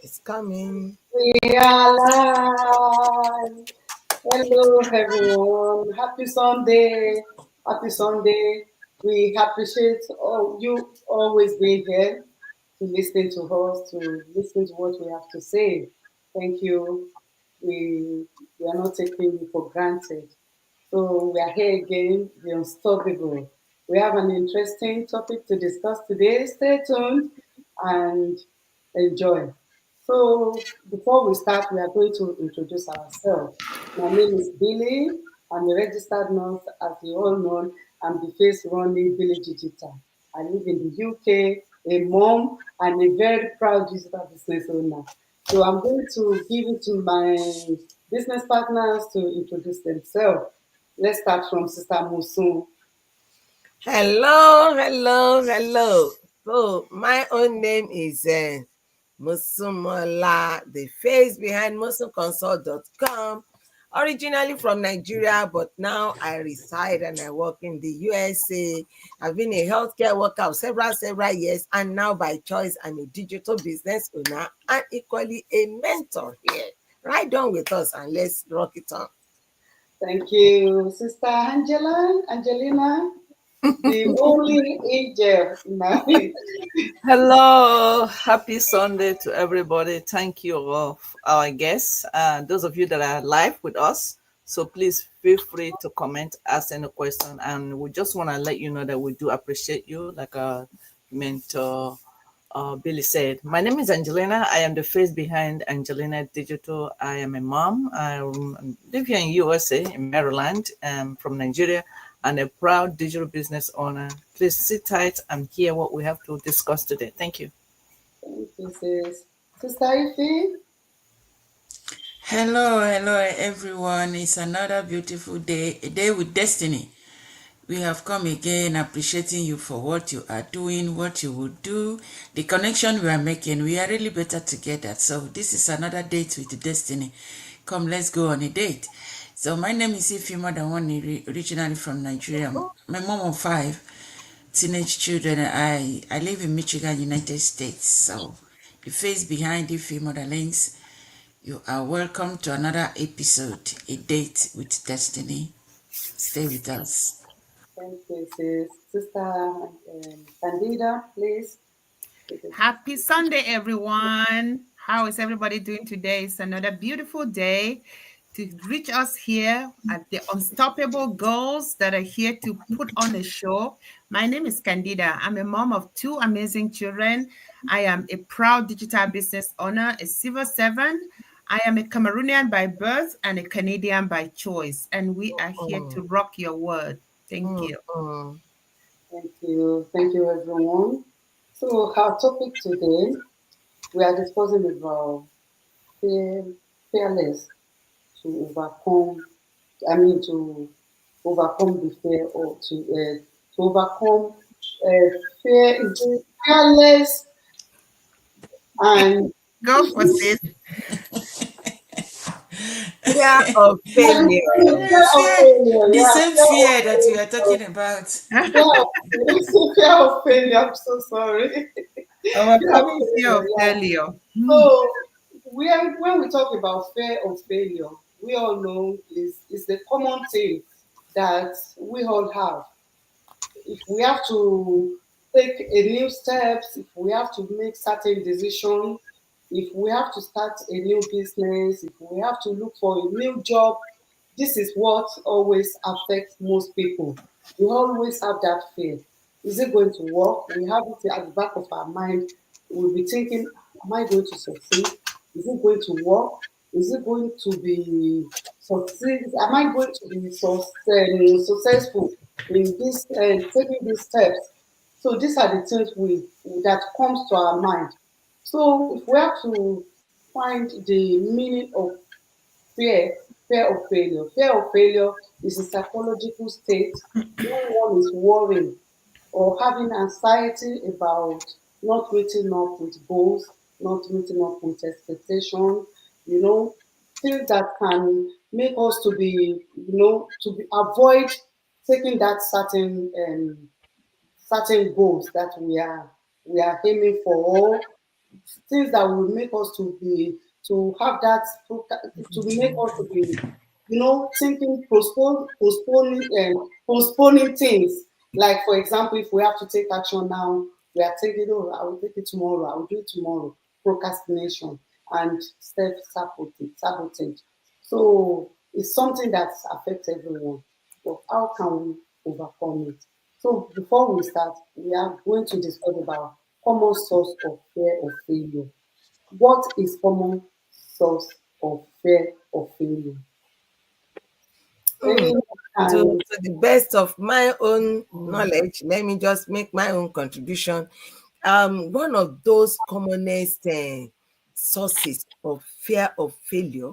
It's coming. We are live. Hello, everyone. Happy Sunday. Happy Sunday. We appreciate you always being here to listen to us, to listen to what we have to say. Thank you. We are not taking you for granted. So we are here again, the unstoppable. We have an interesting topic to discuss today. Stay tuned and enjoy. So before we start, we are going to introduce ourselves. My name is Billy. I'm a registered nurse, as you all know. I'm the face running Billy Digital. I live in the UK, a mom, and a very proud digital business owner. So I'm going to give it to my business partners to introduce themselves. Let's start from Sister Musun. Hello. So my own name is Musumola, the face behind musumconsult.com. Originally from Nigeria, but now I reside and I work in the USA. I've been a healthcare worker of several years, and now by choice, I'm a digital business owner and equally a mentor here. Right on with us and let's rock it on. Thank you, Sister Angelina, the only angel in my Hello, happy Sunday to everybody. Thank you all, our guests, those of you that are live with us. So please feel free to comment, ask any question, and we just want to let you know that we do appreciate you, like our mentor Billy said. My name is Angelina. I am the face behind Angelina Digital. I am a mom. I live here in USA, in Maryland. I'm from Nigeria, and a proud digital business owner. Please sit tight and hear what we have to discuss today. Thank you. Thank you, sis. Sister Ife. Hello, everyone. It's another beautiful day, a day with destiny. We have come again appreciating you for what you are doing, what you will do, the connection we are making. We are really better together. So this is another date with destiny. Come, let's go on a date. So my name is Ife Modawani, originally from Nigeria. My mom of 5 teenage children. I live in Michigan, United States. So the face behind Ife Mother Links, you are welcome to another episode, A Date with Destiny. Stay with us. Thank you, sis. Sister Candida, please. Happy Sunday, everyone. How is everybody doing today? It's another beautiful day to reach us here at the Unstoppable Girls that are here to put on a show. My name is Candida. I'm a mom of 2 amazing children. I am a proud digital business owner, a civil servant. I am a Cameroonian by birth and a Canadian by choice. And we are here to rock your world. Thank you. Thank you. Thank you, everyone. So, our topic today, we are discussing about fear, fearless to overcome, to overcome the fear or to overcome fear, is it fearless and Go for it. Fear of failure. fear of failure. The Yeah, same fear that we are talking about. fear of failure. I'm so sorry. Fear of Overcoming fear failure. of Yeah. failure. So when we talk about fear of failure, we all know is the common thing that we all have. If we have to take a new steps, if we have to make certain decisions, if we have to start a new business, if we have to look for a new job, this is what always affects most people. We always have that fear. Is it going to work? We have it at the back of our mind. We'll be thinking, am I going to succeed? Is it going to work? Is it going to be succeed? Am I going to be successful in this taking these steps? So these are the things we that comes to our mind. So if we have to find the meaning of fear, fear of failure. Fear of failure is a psychological state when one is worrying or having anxiety about not meeting up with goals, not meeting up with expectations, you know, things that can make us to be, to be avoid taking that certain goals that we are aiming for, things that will make us to be to have that to make us to be, thinking, postponing things. Like for example, if we have to take action now, we are thinking, oh, I will take it tomorrow, I will do it tomorrow. Procrastination and self-sabotage. So it's something that affects everyone. But how can we overcome it? So before we start, we are going to discuss about common source of fear of failure. What is common source of fear of failure? Hmm. Anyone To, can. to the best of my own knowledge, let me just make my own contribution. One of those commonest sources of fear of failure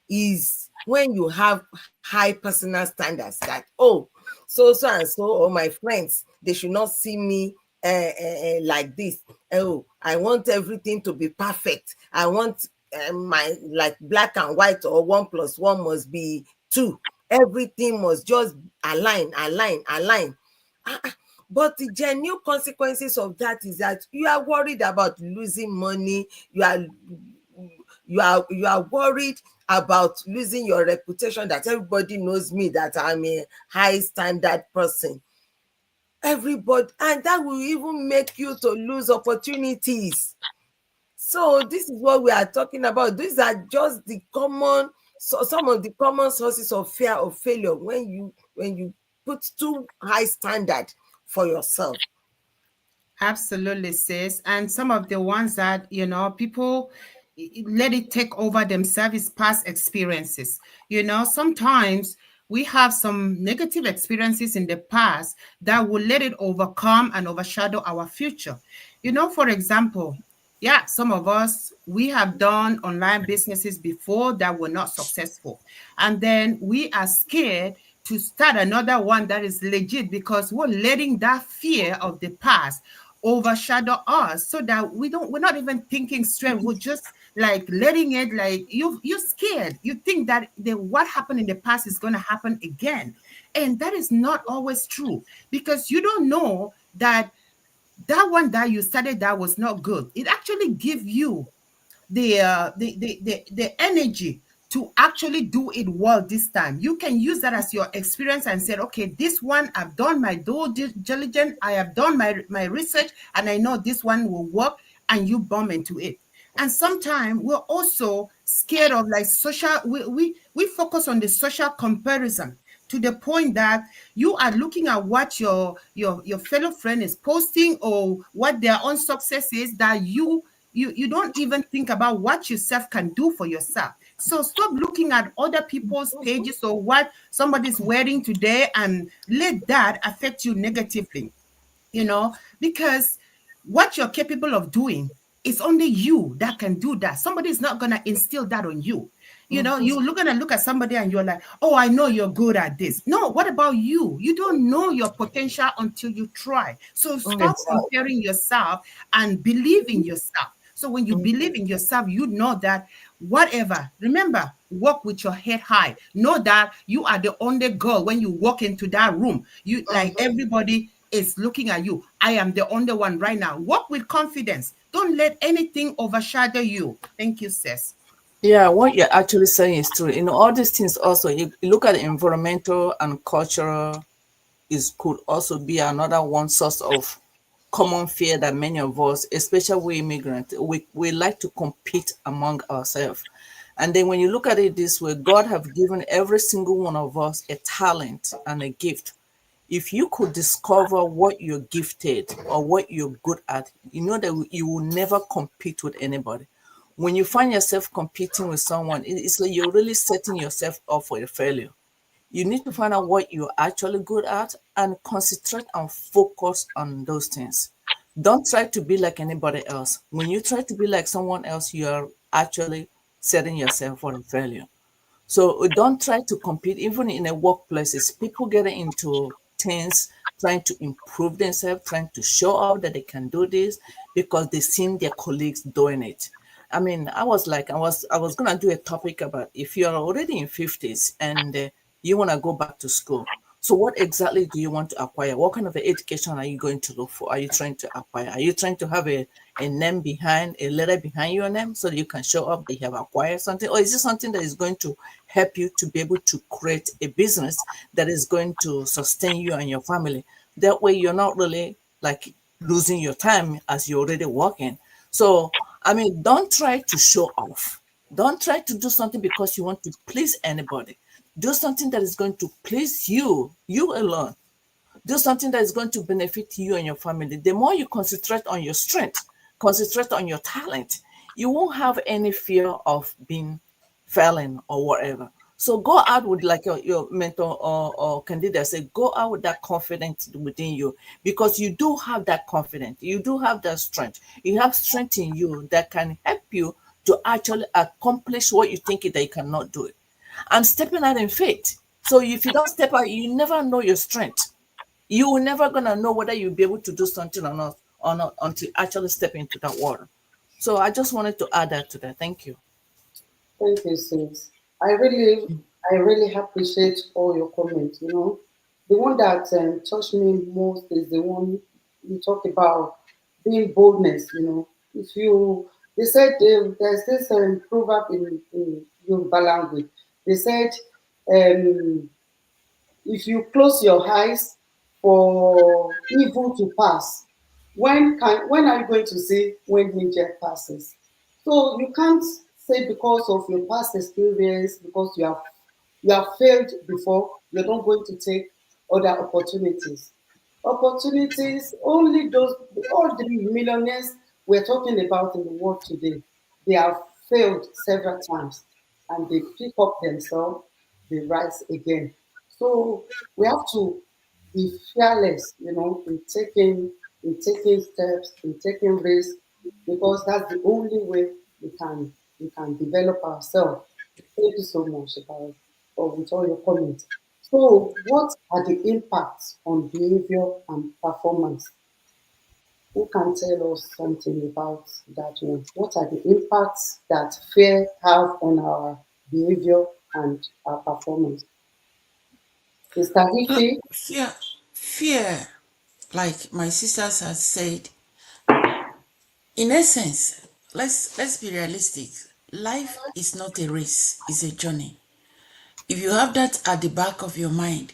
is when you have high personal standards that, oh, so and so, or my friends, they should not see me like this. Oh, I want everything to be perfect. I want my, like, black and white, or 1 plus 1 must be 2. Everything must just align. Ah, ah. But the genuine consequences of that is that you are worried about losing money. You are worried about losing your reputation, that everybody knows me, that I'm a high standard person. Everybody, and that will even make you to lose opportunities. So this is what we are talking about. These are just the common, so some of the common sources of fear of failure, when you put too high standard for yourself. Absolutely, sis. And some of the ones that, people let it take over themselves is past experiences. Sometimes we have some negative experiences in the past that will let it overcome and overshadow our future. For example, yeah, some of us, we have done online businesses before that were not successful. And then we are scared to start another one that is legit because we're letting that fear of the past overshadow us so that we're not even thinking straight. We're just like letting it, like, you're scared. You think that what happened in the past is going to happen again. And that is not always true, because you don't know that that one that you started that was not good. It actually give you the energy to actually do it well this time. You can use that as your experience and say, okay, this one I've done my due diligence, I have done my research, and I know this one will work, and you bump into it. And sometimes we're also scared of, like, social. We focus on the social comparison to the point that you are looking at what your fellow friend is posting, or what their own success is, that you don't even think about what yourself can do for yourself. So stop looking at other people's pages or what somebody's wearing today and let that affect you negatively, because what you're capable of doing, it's only you that can do that. Somebody is not going to instill that on you. You're going to look at somebody and you're like, oh, I know you're good at this. No, what about you? You don't know your potential until you try. So stop Exactly. comparing yourself and believe in yourself. So when you believe in yourself, you know that whatever, remember, walk with your head high. Know that you are the only girl when you walk into that room. You, like, everybody is looking at you. I am the only one right now. Walk with confidence. Don't let anything overshadow you. Thank you, sis. Yeah, what you're actually saying is true. All these things also, you look at the environmental and cultural is could also be another one source of common fear that many of us, especially we immigrants, we like to compete among ourselves. And then when you look at it this way, God have given every single one of us a talent and a gift. If you could discover what you're gifted or what you're good at, you know that you will never compete with anybody. When you find yourself competing with someone, it's like you're really setting yourself up for a failure. You need to find out what you're actually good at and concentrate and focus on those things. Don't try to be like anybody else. When you try to be like someone else, you are actually setting yourself for a failure. So don't try to compete, even in a workplaces. People get into things trying to improve themselves, trying to show off that they can do this because they've seen their colleagues doing it. I mean, I was gonna do a topic about if you're already in 50s and you want to go back to school. So what exactly do you want to acquire? What kind of education are you going to look for? Are you trying to acquire? Are you trying to have a name behind, a letter behind your name, so that you can show up that you have acquired something? Or is it something that is going to help you to be able to create a business that is going to sustain you and your family? That way you're not really like losing your time as you're already working. So I mean, don't try to show off. Don't try to do something because you want to please anybody. Do something that is going to please you, you alone. Do something that is going to benefit you and your family. The more you concentrate on your strength, concentrate on your talent, you won't have any fear of being failing or whatever. So go out with, like your mentor or candidate said, go out with that confidence within you, because you do have that confidence. You do have that strength. You have strength in you that can help you to actually accomplish what you think that you cannot do it. And stepping out in faith. So if you don't step out, you never know your strength. You will never gonna know whether you'll be able to do something or not until you actually step into that water. So I just wanted to add that to that. Thank you. Thank you, sis. I really, I really appreciate all your comments. You know, the one that touched me most is the one you talk about being boldness. You know, if you, they said there's this proverb in Yoruba language. They said, um, if you close your eyes for evil to pass, when are you going to see when danger passes? So you can't say because of your past experience, because you have failed before, you're not going to take other opportunities. Opportunities, only those, all the millionaires we're talking about in the world today, they have failed several times and they pick up themselves, they rise again. So we have to be fearless, you know, in taking steps, in taking risks, because that's the only way we can develop ourselves. Thank you so much about or with all your comments. So, what are the impacts on behavior and performance? Who can tell us something about that one? What are the impacts that fear have on our behavior and our performance? Mr. Hifi? Fear, like my sisters have said, in essence, let's be realistic. Life is not a race, it's a journey. If you have that at the back of your mind,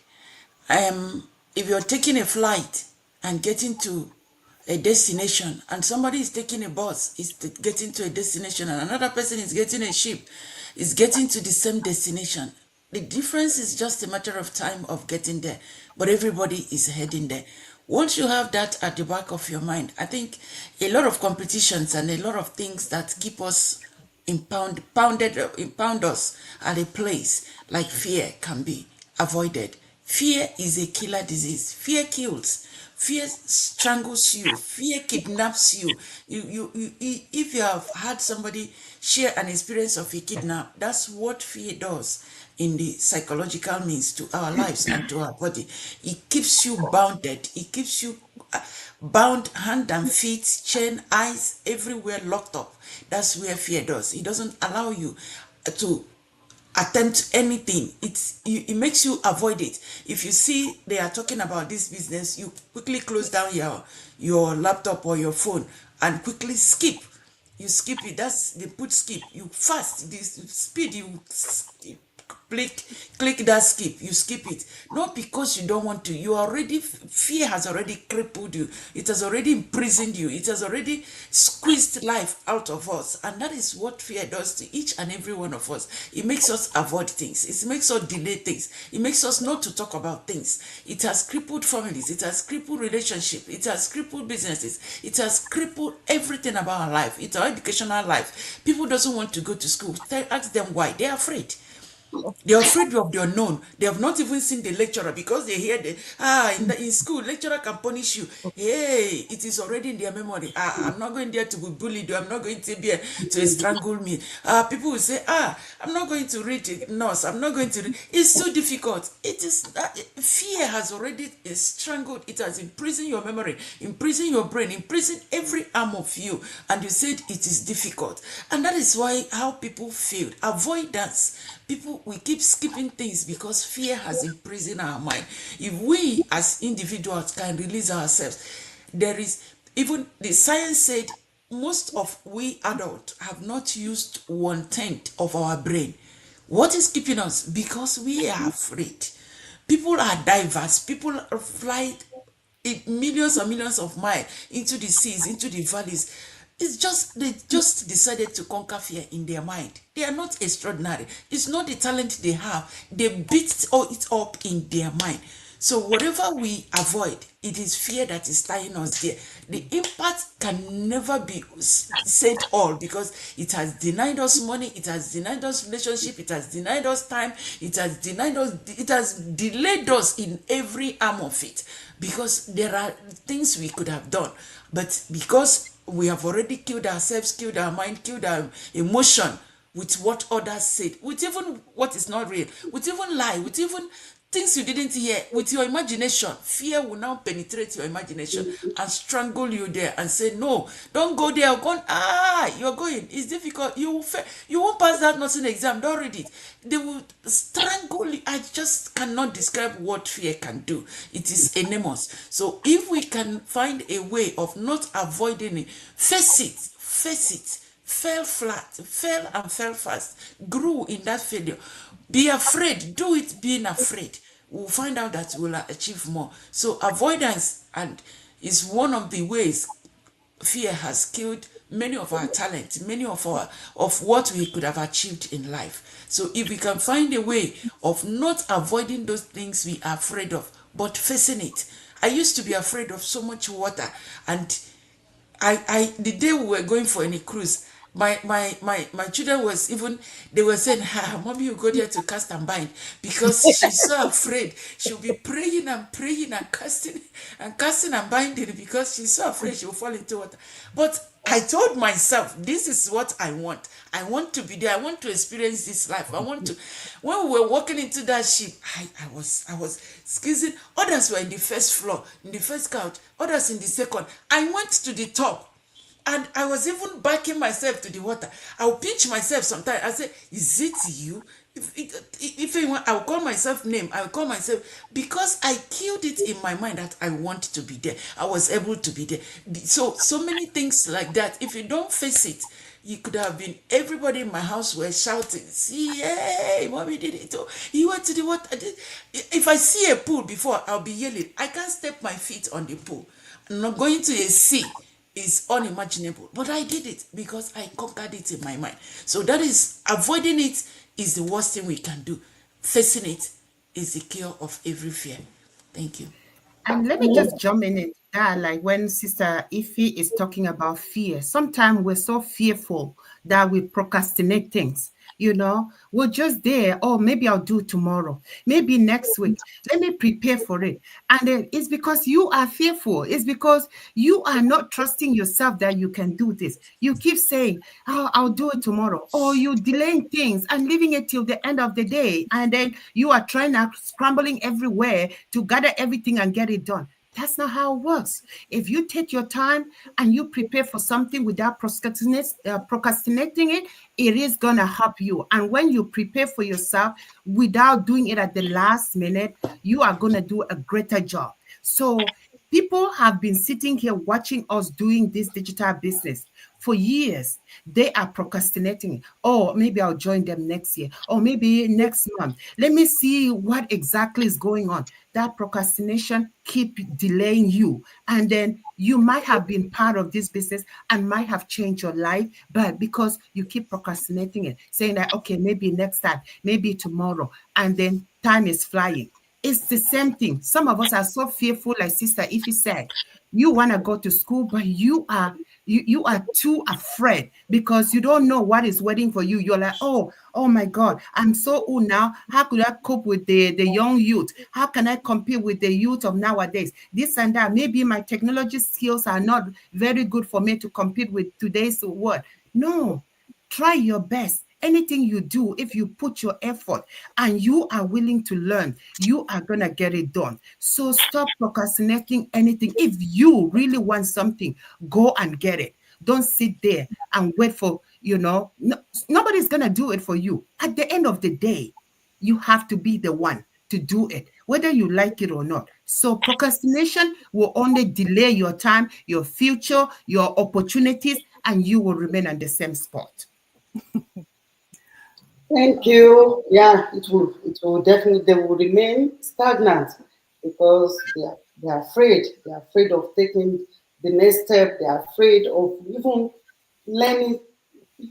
if you're taking a flight and getting to a destination, and somebody is taking a bus, is getting to a destination, and another person is getting a ship, is getting to the same destination. The difference is just a matter of time of getting there, but everybody is heading there. Once you have that at the back of your mind, I think a lot of competitions and a lot of things that keep us impound us at a place like fear can be avoided. Fear is a killer disease. Fear kills. Fear strangles you. Fear kidnaps you. If you have had somebody share an experience of a kidnap, that's what fear does in the psychological means to our lives and to our body. It keeps you bounded. It keeps you bound hand and feet, chain, eyes, everywhere locked up. That's where fear does. It doesn't allow you to attempt anything. It makes you avoid it. If you see they are talking about this business, you quickly close down your laptop or your phone and quickly skip. You skip it. That's the put skip. You fast this speed. You click click that skip. You skip it, not because you don't want to. You already, fear has already crippled you. It has already imprisoned you. It has already squeezed life out of us, and that is what fear does to each and every one of us. It makes us avoid things. It makes us delay things. It makes us not to talk about things. It has crippled families. It has crippled relationships. It has crippled businesses. It has crippled everything about our life. It's our educational life. People doesn't want to go to school. Ask them why. They're afraid. They're afraid of the unknown. They have not even seen the lecturer because they hear in school, lecturer can punish you. Hey, it is already in their memory. I'm not going there to be bullied. I'm not going to be to strangle me. People will say, I'm not going to read a nurse. I'm not going to read. It's so difficult. It is fear has already strangled. It has imprisoned your memory, imprisoned your brain, imprisoned every arm of you. And you said it is difficult. And that is why how people feel. Avoidance. People, we keep skipping things because fear has imprisoned our mind. If we as individuals can release ourselves, there is, even the science said most of we adults have not used 1/10 of our brain. What is keeping us? Because we are afraid. People are diverse. People are fly millions and millions of miles into the seas, into the valleys. It's just they just decided to conquer fear in their mind. They are not extraordinary. It's not the talent they have. They beat it up in their mind. So whatever we avoid, it is fear that is tying us there. The impact can never be said all, because it has denied us money, it has denied us relationship, it has denied us time, it has delayed us in every arm of it, because there are things we could have done, but because we have already killed ourselves, killed our mind, killed our emotion with what others said, with even what is not real, with even lie, with even things you didn't hear, with your imagination. Fear will now penetrate your imagination and strangle you there and say, no, don't go there. You're going. It's difficult. You will fail. You won't pass that nursing exam. Don't read it. They will strangle you. I just cannot describe what fear can do. It is enormous. So if we can find a way of not avoiding it, face it, fell flat, fell and fell fast, grew in that failure. Be afraid, do it being afraid. We'll find out that we'll achieve more. So avoidance and is one of the ways fear has killed many of our talents, many of what we could have achieved in life. So if we can find a way of not avoiding those things we are afraid of, but facing it. I used to be afraid of so much water, and the day we were going for any cruise, my children was even, they were saying, mommy, you go there to cast and bind, because she's so afraid. She'll be praying and praying and casting and binding, because she's so afraid she will fall into water. But I told myself, this is what I want. I want to be there. I want to experience this life. I want to. When we were walking into that ship, I was squeezing. Others were in the first floor, in the first couch. Others in the second. I went to the top. And I was even backing myself to the water. I'll pinch myself sometimes. I say, is it you? If anyone, I'll call myself name. I'll call myself, because I killed it in my mind that I want to be there. I was able to be there. So many things like that. If you don't face it, you could have been, everybody in my house were shouting, see, hey, mommy did it. Oh, he went to the water. If I see a pool before, I'll be yelling. I can't step my feet on the pool. I'm not going to a sea is unimaginable, but I did it because I conquered it in my mind. So that is, avoiding it is the worst thing we can do. Facing it is the cure of every fear. Thank you. And let me just jump in that, like when Sister Ify is talking about fear, sometimes we're so fearful that we procrastinate things. We're just there. Oh, maybe I'll do tomorrow. Maybe next week. Let me prepare for it. And then it's because you are fearful. It's because you are not trusting yourself that you can do this. You keep saying, oh, I'll do it tomorrow. Or you delaying things and leaving it till the end of the day. And then you are trying to scrambling everywhere to gather everything and get it done. That's not how it works. If you take your time and you prepare for something without procrastinating it, it is going to help you. And when you prepare for yourself without doing it at the last minute, you are going to do a greater job. So people have been sitting here watching us doing this digital business for years. They are procrastinating. Oh, maybe I'll join them next year. Or maybe next month. Let me see what exactly is going on. That procrastination keep delaying you. And then you might have been part of this business and might have changed your life, but because you keep procrastinating it, saying that, okay, maybe next time, maybe tomorrow, and then time is flying. It's the same thing. Some of us are so fearful, like Sister Ify said. You want to go to school, but you are too afraid because you don't know what is waiting for you. You're like, oh my God, I'm so old now. How could I cope with the young youth? How can I compete with the youth of nowadays? This and that. Maybe my technology skills are not very good for me to compete with today's world. No, try your best. Anything you do, if you put your effort and you are willing to learn, you are going to get it done. So stop procrastinating anything. If you really want something, go and get it. Don't sit there and wait for, nobody's going to do it for you. At the end of the day, you have to be the one to do it, whether you like it or not. So procrastination will only delay your time, your future, your opportunities, and you will remain on the same spot. Thank you. Yeah, it will definitely, they will remain stagnant because they are afraid. They are afraid of taking the next step. They are afraid of even learning,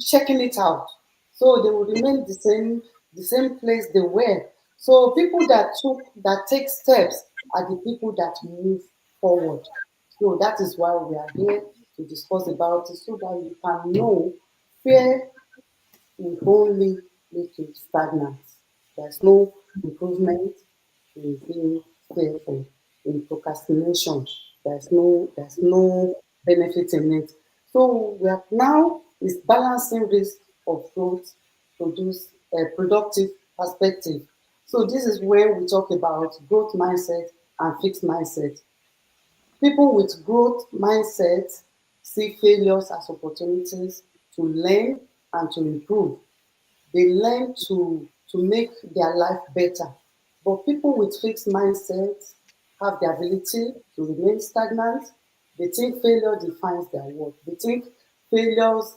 checking it out. So they will remain the same place they were. So people that take steps are the people that move forward. So that is why we are here to discuss about it so that you can know where will only make you stagnant. There's no improvement in being fearful, in procrastination. There's no benefit in it. So we are now is balancing risk of growth, produce a productive perspective. So this is where we talk about growth mindset and fixed mindset. People with growth mindset see failures as opportunities to learn and to improve. They learn to make their life better. But people with fixed mindsets have the ability to remain stagnant. They think failure defines their worth. They think failures,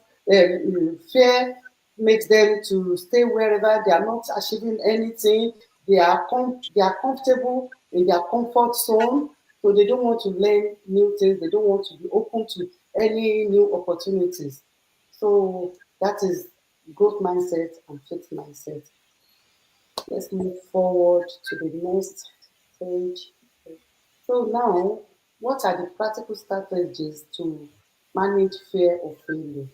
fear makes them to stay wherever they are not achieving anything. They are comfortable in their comfort zone, so they don't want to learn new things. They don't want to be open to any new opportunities. So that is growth mindset and fixed mindset. Let's move forward to the next page. So now, what are the practical strategies to manage fear of failure?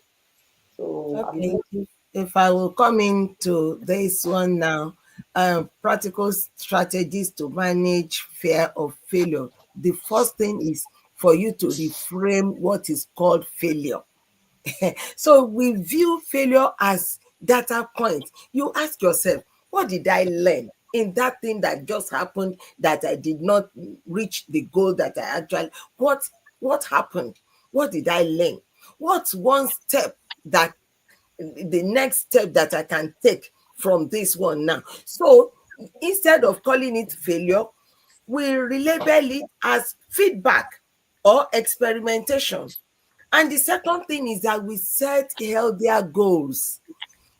So I'm Okay. going If I will come into this one now, practical strategies to manage fear of failure. The first thing is for you to reframe what is called failure. So we view failure as data point. You ask yourself, what did I learn in that thing that just happened that I did not reach the goal that I actually what happened? What did I learn? What's one step that the next step that I can take from this one now? So instead of calling it failure, we relabel it as feedback or experimentation. And the second thing is that we set healthier goals.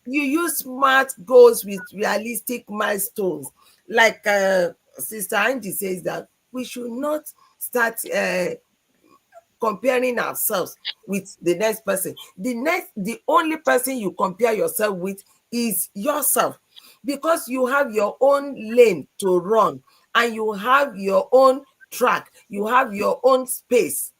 You use smart goals with realistic milestones. Like Sister Andy says that we should not start comparing ourselves with the next person. The only person you compare yourself with is yourself, because you have your own lane to run, and you have your own track, you have your own space.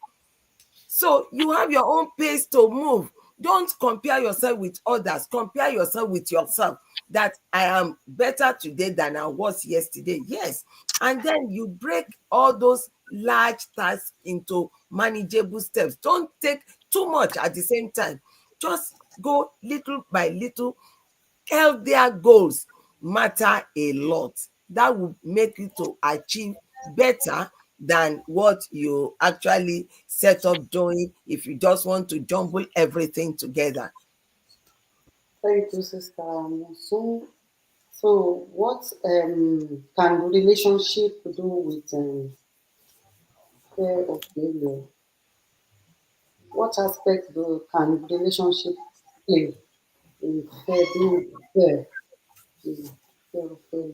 So you have your own pace to move. Don't compare yourself with others. Compare yourself with yourself. That I am better today than I was yesterday. Yes. And then you break all those large tasks into manageable steps. Don't take too much at the same time. Just go little by little. Healthier goals matter a lot. That will make you to achieve better than what you actually set up doing if you just want to jumble everything together. thank you, Sister Mosu. So what can relationship do with fear of failure? What aspect can relationship play in fear being fair in fear of failure?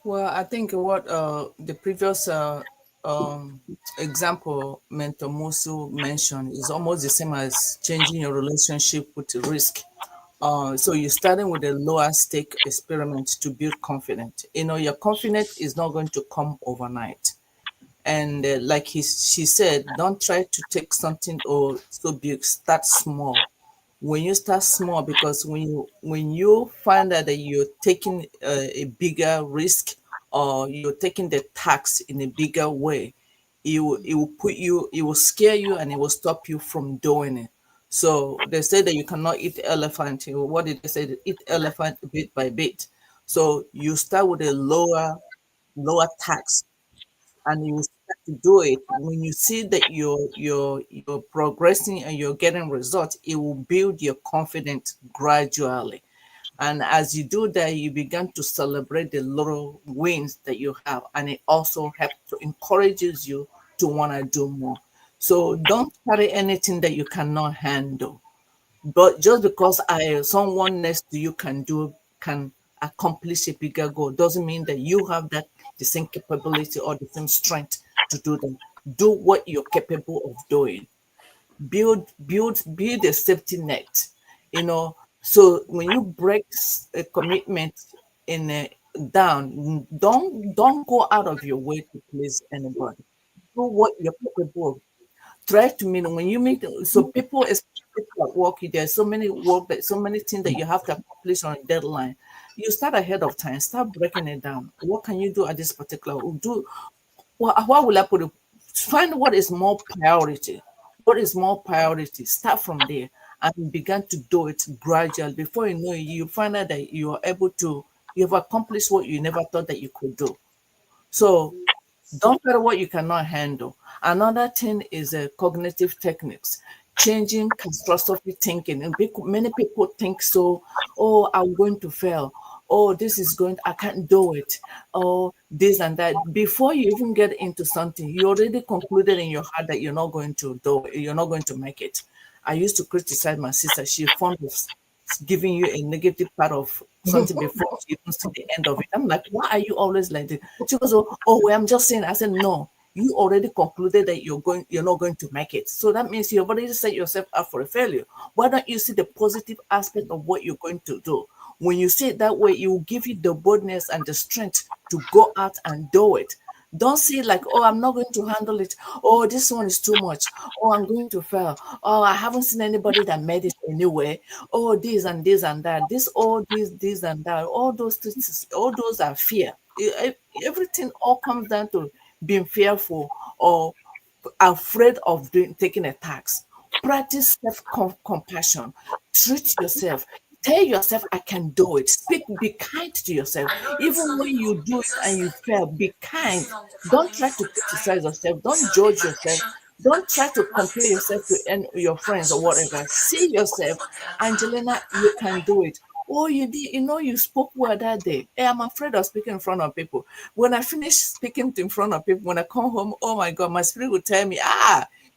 Well, I think what the previous example Mentor Musu mentioned is almost the same as changing your relationship with the risk. So you're starting with a lower stake experiment to build confidence. You know, your confidence is not going to come overnight. And like she said, don't try to take something or so big. Start small. When you start small, because when you find out that you're taking a bigger risk, or you're taking the tax in a bigger way, it will scare you, and it will stop you from doing it. So they say that you cannot eat elephant. What did they say? Eat elephant bit by bit. So you start with a lower tax, and you start to do it. When you see that you're progressing and you're getting results, it will build your confidence gradually. And as you do that, you begin to celebrate the little wins that you have, and it also helps to encourages you to want to do more. So don't carry anything that you cannot handle. But just because someone next to you can accomplish a bigger goal doesn't mean that you have that the same capability or the same strength to do that. Do what you're capable of doing. Build a safety net, you know. So when you break a commitment in a down, don't go out of your way to please anybody. Do what you're capable of. Try to mean when you meet, so people, especially people at work, there's so many so many things that you have to accomplish on a deadline. You start ahead of time, start breaking it down. What can you do at this particular do? Well, how will I put it? Find what is more priority. What is more priority? Start from there and begin to do it gradually. Before you know it, you find out that you are able to, you have accomplished what you never thought that you could do. So don't care what you cannot handle. Another thing is cognitive techniques, changing catastrophic thinking. And many people think so, oh, I'm going to fail. Oh, this is going, I can't do it. Oh, this and that. Before you even get into something, you already concluded in your heart that you're not going to do it, you're not going to make it. I used to criticize my sister. She's fond of giving you a negative part of something before she even see the end of it. I'm like, why are you always like this? She goes, oh, well, I'm just saying. I said, no, you already concluded that you're not going to make it. So that means you've already set yourself up for a failure. Why don't you see the positive aspect of what you're going to do? When you see it that way, it will give you the boldness and the strength to go out and do it. Don't see like, oh, I'm not going to handle it. Oh, this one is too much. Oh, I'm going to fail. Oh, I haven't seen anybody that made it anyway. Oh, this and this and that. This and that. All those things, all those are fear. Everything all comes down to being fearful or afraid of taking a tax. Practice self compassion. Treat yourself. Tell yourself, I can do it. Be kind to yourself. I noticed Even when something you do it and you because fail, be kind. from the Don't point try to of criticize time yourself. we Don't started judge my yourself. mission, I Don't try to trembled in compare yourself to silence. your I friends or was pressing whatever. my See hands yourself, for their palm. Angelina, you can do it. Oh, you did, you spoke well that day. Hey, I'm afraid of speaking in front of people. When I finish speaking in front of people, when I come home, oh my God, my spirit will tell me,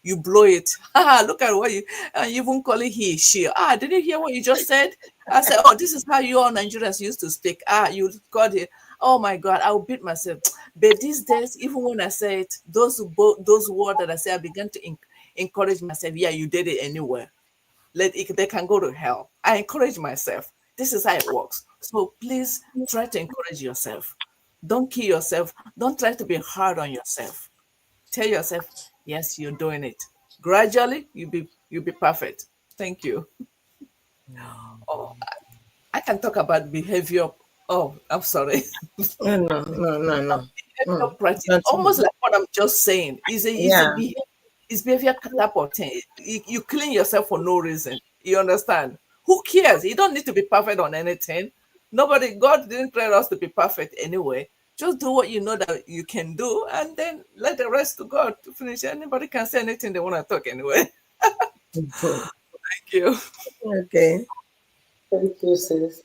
you blow it. Look at what you even call it he, she. Did you hear what you just said? I said, oh, this is how you all Nigerians used to speak. You got it. Oh my God, I will beat myself. But these days, even when I say it, those words that I say, I began to encourage myself. Yeah, you did it anyway. They can go to hell. I encourage myself. This is how it works. So please try to encourage yourself. Don't kill yourself. Don't try to be hard on yourself. Tell yourself, yes, you're doing it. Gradually, you'll be perfect. Thank you. Oh, I can talk about behavior. Oh, I'm sorry. No, no, no, no, no. Behavior practice, Continue. almost like what I'm just saying, is a Yeah. behavior, is behavior type of thing. You clean yourself for no reason. You understand? Who cares? You don't need to be perfect on anything. Nobody, God didn't create us to be perfect anyway. Just do what you know that you can do, and then let the rest to God to finish. Anybody can say anything they want to talk anyway. Mhm. Thank you. Okay. Thank you, sis.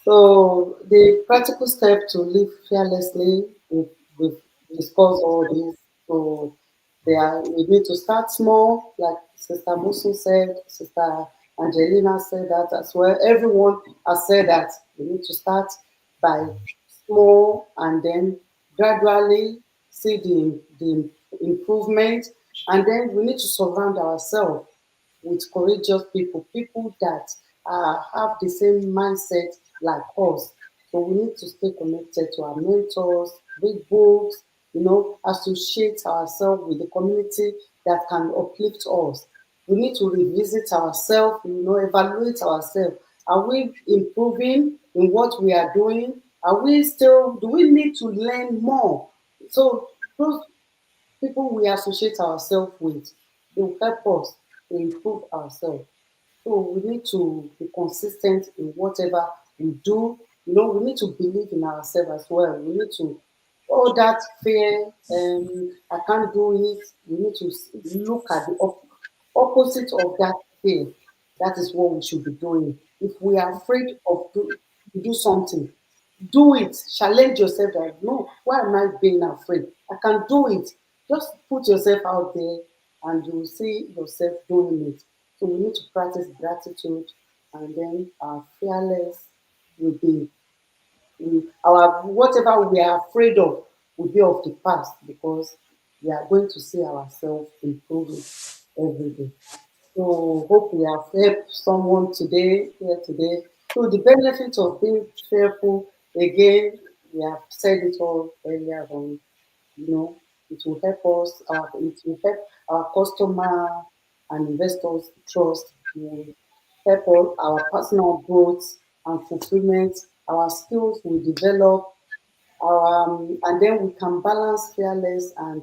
So the practical step to live fearlessly, we've discussed all this. So we need to start small, like Sister Musu said, Sister Angelina said that as well. Everyone has said that we need to start by small and then gradually see the improvement. And then we need to surround ourselves with courageous people, people that have the same mindset like us. So we need to stay connected to our mentors, read books, associate ourselves with the community that can uplift us. We need to revisit ourselves, evaluate ourselves. Are we improving in what we are doing? Do we need to learn more? So those people we associate ourselves with, they will help us to improve ourselves. So we need to be consistent in whatever we do. We need to believe in ourselves as well. We need to all that fear, I can't do it. We need to look at the opposite of that fear. That is what we should be doing. If we are afraid to do something, do it. Challenge yourself that no, why am I being afraid? I can do it. Just put yourself out there and you will see yourself doing it. So we need to practice gratitude, and then our fearless will be our whatever we are afraid of will be of the past, because we are going to see ourselves improving every day. So hope we have helped someone today, here today. So the benefit of being fearful, again, we have said it all earlier on. You know, it will help us. It will help our customer and investors trust. It will help us, our personal growth and fulfillment. Our skills will develop. And then we can balance fearless and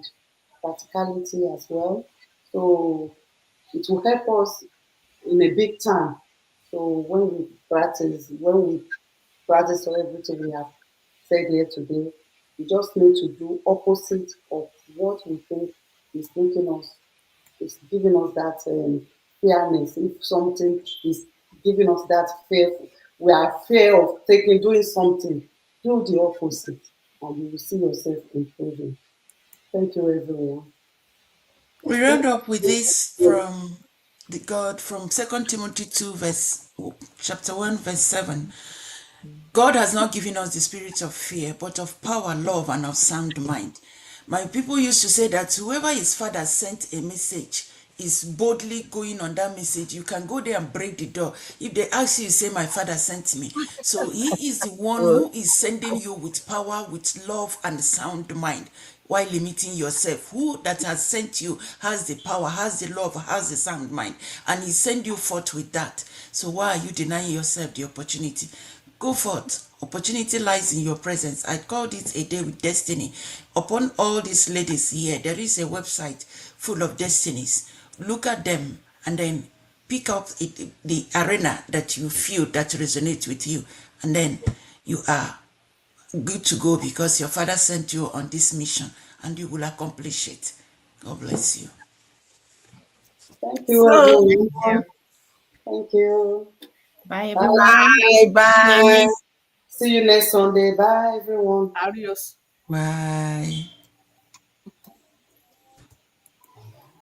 practicality as well. So it will help us in a big time. So when we practice on everything we have said here today, we just need to do opposite of what we think is making us, is giving us that fairness. If something is giving us that fear, we are fear of doing something, do the opposite, and you will see yourself improving. Thank you, everyone. We round up with this from the God from Second Timothy 2, chapter 1, verse 7. God has not given us the spirit of fear, but of power, love, and of sound mind. My people used to say that whoever his father sent a message is boldly going on that message. You can go there and break the door. If they ask you, say, my father sent me. So he is the one Well, who is sending you with power, with love, and sound mind, while limiting yourself. Who that has sent you has the power, has the love, has the sound mind, and he sent you forth with that. So why are you denying yourself the opportunity? Go forth. Opportunity lies in your presence. I called it a day with destiny. Upon all these ladies here, there is a website full of destinies. Look at them and then pick up the arena that you feel that resonates with you. And then you are good to go, because your father sent you on this mission and you will accomplish it. God bless you. Thank you, so, Thank everyone. you. Thank you. Bye, Bye. everyone. bye. See you next Sunday. Bye, everyone. Adios. Bye.